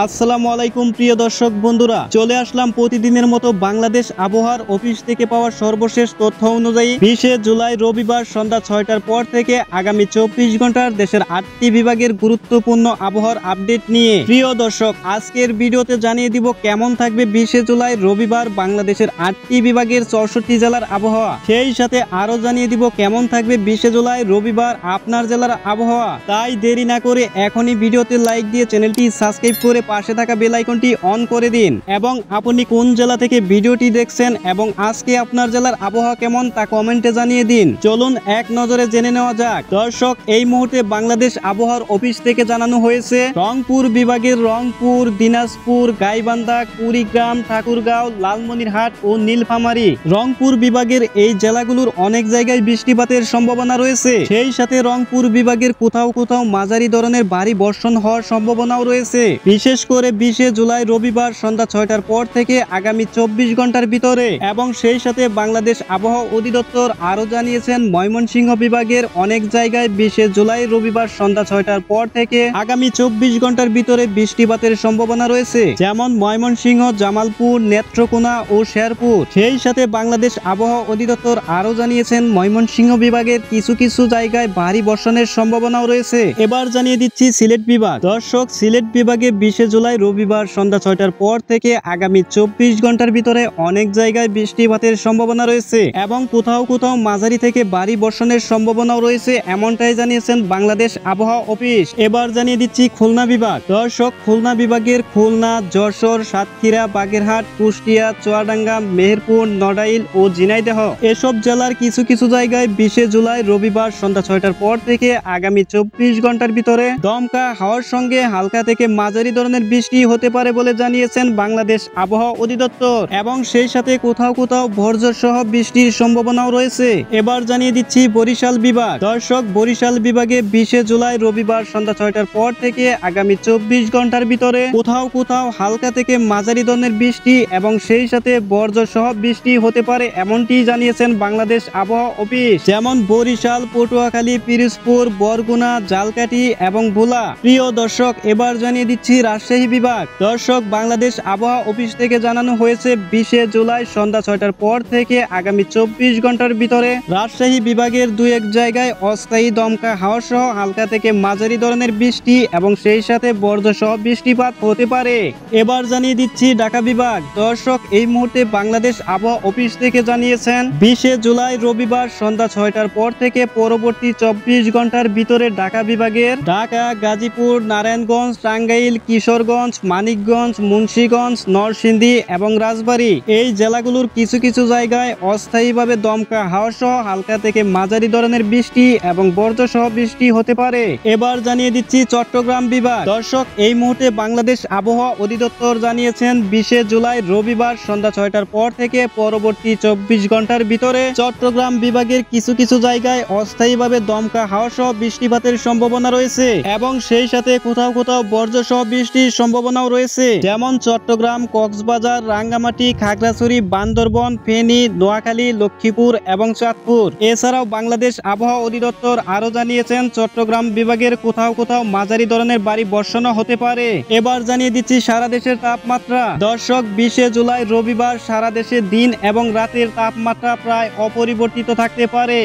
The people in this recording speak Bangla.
আসসালামু আলাইকুম প্রিয় দর্শক বন্ধুরা, চলে আসলাম প্রতিদিনের মতো বাংলাদেশ আবহাওয়ার অফিস থেকে পাওয়া সর্বশেষ তথ্য অনুযায়ী 20 জুলাই রবিবার সন্ধ্যা 6টার পর থেকে আগামী 24 ঘন্টার দেশের 8টি বিভাগের গুরুত্বপূর্ণ আবহাওয়ার আপডেট নিয়ে। প্রিয় দর্শক, আজকের ভিডিওতে জানিয়ে দিব কেমন থাকবে 20 জুলাই রবিবার বাংলাদেশের 8টি বিভাগের 64 জেলার আবহাওয়া। সেই সাথে আরো জানিয়ে দিব কেমন থাকবে 20 জুলাই রবিবার আপনার জেলার আবহাওয়া। তাই দেরি না করে এখনই ভিডিওতে লাইক দিয়ে চ্যানেলটি সাবস্ক্রাইব করে পাশে থাকা বেল আইকনটি অন করে দিন। এবং আপনি কোন জেলা থেকে ভিডিওটি দেখছেন এবং আজকে আপনার জেলার আবহাওয়া কেমন তা কমেন্টে জানিয়ে দিন। চলুন এক নজরে জেনে নেওয়া যাক। দর্শক, এই মুহূর্তে বাংলাদেশ আবহাওয়ার অফিস থেকে জানানো হয়েছে রংপুর বিভাগের রংপুর, দিনাজপুর, গাইবান্ধা, কুড়িগ্রাম, ঠাকুরগাঁও, লালমনিরহাট ও নীলফামারী। রংপুর বিভাগের এই জেলাগুলোর অনেক জায়গায় বৃষ্টিপাতের সম্ভাবনা রয়েছে। সেই সাথে রংপুর বিভাগের কোথাও কোথাও মাঝারি ধরনের ভারী বর্ষণ হওয়ার সম্ভাবনাও রয়েছে, বিশেষ করে 20 জুলাই রবিবার সন্ধ্যা 6টার পর থেকে আগামী 24 ঘন্টার ভিতরে। এবং সেই সাথে বাংলাদেশ আবহাওয়া অধিদপ্তর আরো জানিয়েছেন ময়মনসিংহ বিভাগের অনেক জায়গায় 20 জুলাই রবিবার সন্ধ্যা 6টার পর থেকে আগামী 24 ঘন্টার ভিতরে বৃষ্টিপাতের সম্ভাবনা রয়েছে, যেমন ময়মনসিংহ, জামালপুর, নেত্রকোনা ও শেরপুর। সেই সাথে বাংলাদেশ আবহাওয়া অধিদপ্তর আরো জানিয়েছেন ময়মনসিংহ বিভাগের কিছু কিছু জায়গায় ভারী বর্ষণের সম্ভাবনাও রয়েছে। এবার জানিয়ে দিচ্ছি সিলেট বিভাগ। দর্শক, সিলেট বিভাগে 20 জুলাই রবিবার সন্ধ্যা 6টার পর থেকে আগামী 24 ঘন্টার ভিতরে অনেক জায়গায় বৃষ্টিপাতের সম্ভাবনা রয়েছে এবং কোথাও কোথাও মাঝারি থেকে ভারী বর্ষণের সম্ভাবনাও রয়েছে, এমনটাই জানিয়েছেন বাংলাদেশ আবহাওয়া অফিস। এবার জানিয়ে দিচ্ছি খুলনা বিভাগ। দর্শক, খুলনা বিভাগের খুলনা, যশোর, সাতক্ষীরা, বাগেরহাট, কুষ্টিয়া, চুয়াডাঙ্গা, মেহেরপুর, নড়াইল ও ঝিনাইদহ এসব জেলার কিছু কিছু জায়গায় 20 জুলাই রবিবার সন্ধ্যা 6টার পর থেকে আগামী 24 ঘন্টার ভিতরে দমকা হাওয়ার সঙ্গে হালকা থেকে মাঝারি ধরনের বৃষ্টি হতে পারে বলে জানিয়েছেন বাংলাদেশ আবহাওয়া অধিদপ্তর। এবং সেই সাথে কোথাও কোথাও বজ্র সহ বৃষ্টির সম্ভাবনাও রয়েছে। এবার জানিয়ে দিচ্ছি বরিশাল বিভাগ। দর্শক, বরিশাল বিভাগে 20 জুলাই রবিবার সন্ধ্যা 6টার পর থেকে আগামী 24 ঘন্টার ভিতরে কোথাও কোথাও হালকা থেকে মাঝারি ধরনের বৃষ্টি এবং সেই সাথে বজ্র সহ বৃষ্টি হতে পারে, এমনটি জানিয়েছেন বাংলাদেশ আবহাওয়া অফিস, যেমন বরিশাল, পটুয়াখালী, পিরোজপুর, বরগুনা, ঝালকাঠি এবং ভোলা। প্রিয় দর্শক, এবার জানিয়ে দিচ্ছি রাজশাহী বিভাগ। দর্শক, বাংলাদেশ আবহাওয়া অফিস থেকে জানানো হয়েছে 20 জুলাই সন্ধ্যা 6টার পর থেকে আগামী 24 ঘন্টার ভিতরে রাজশাহী বিভাগের দুই এক জায়গায় অস্থায়ী দমকা হাওয়া সহ হালকা থেকে মাঝারি ধরনের বৃষ্টি এবং সেই সাথে বজ্র সহ বৃষ্টিপাত হতে পারে। এবার জানিয়ে দিচ্ছি ঢাকা বিভাগ। দর্শক, এই মুহূর্তে বাংলাদেশ আবহাওয়া অফিস থেকে জানিয়েছেন 20 জুলাই রবিবার সন্ধ্যা 6টার পর থেকে পরবর্তী 24 ঘন্টার ভিতরে ঢাকা বিভাগের ঢাকা, গাজীপুর, নারায়ণগঞ্জ, টাঙ্গাইল, কিশোরগঞ্জ, মানিকগঞ্জ, মুন্সিগঞ্জ, নরসিংদী এবং রাজবাড়ী এই জেলাগুলোর কিছু কিছু জায়গায় অস্থায়ীভাবে দমকা হাওয়া সহ হালকা থেকে মাঝারি ধরনের বৃষ্টি এবং বজ্র সহ বৃষ্টি হতে পারে। এবার জানিয়ে দিচ্ছি চট্টগ্রাম বিভাগ। দর্শক, এই মুহূর্তে বাংলাদেশ আবহাওয়া অধিদপ্তর জানিয়েছেন 20 জুলাই রবিবার সন্ধ্যা 6টার পর থেকে পরবর্তী 24 ঘন্টার ভিতরে চট্টগ্রাম বিভাগের কিছু কিছু জায়গায় অস্থায়ীভাবে দমকা হাওয়া সহ বৃষ্টিপাতের সম্ভাবনা রয়েছে এবং সেই সাথে কোথাও কোথাও বজ্র সহ বৃষ্টির সম্ভাবনাও রয়েছে, যেমন চট্টগ্রাম, কক্সবাজার, রাঙ্গামাটি, খাগড়াছড়ি, বান্দরবন, ফেনী, নোয়াখালী, লক্ষ্মীপুর এবং চাঁদপুর। এছাড়াও বাংলাদেশ আবহাওয়া অধিদপ্তর আরো জানিয়েছেন চট্টগ্রাম বিভাগের কোথাও কোথাও মাঝারি ধরনের ভারী বর্ষণও হতে পারে। এবার জানিয়ে দিচ্ছি সারা দেশের তাপমাত্রা। দর্শক, 20 জুলাই রবিবার সারা দেশে দিন এবং রাতের তাপমাত্রা প্রায় অপরিবর্তিত থাকতে পারে।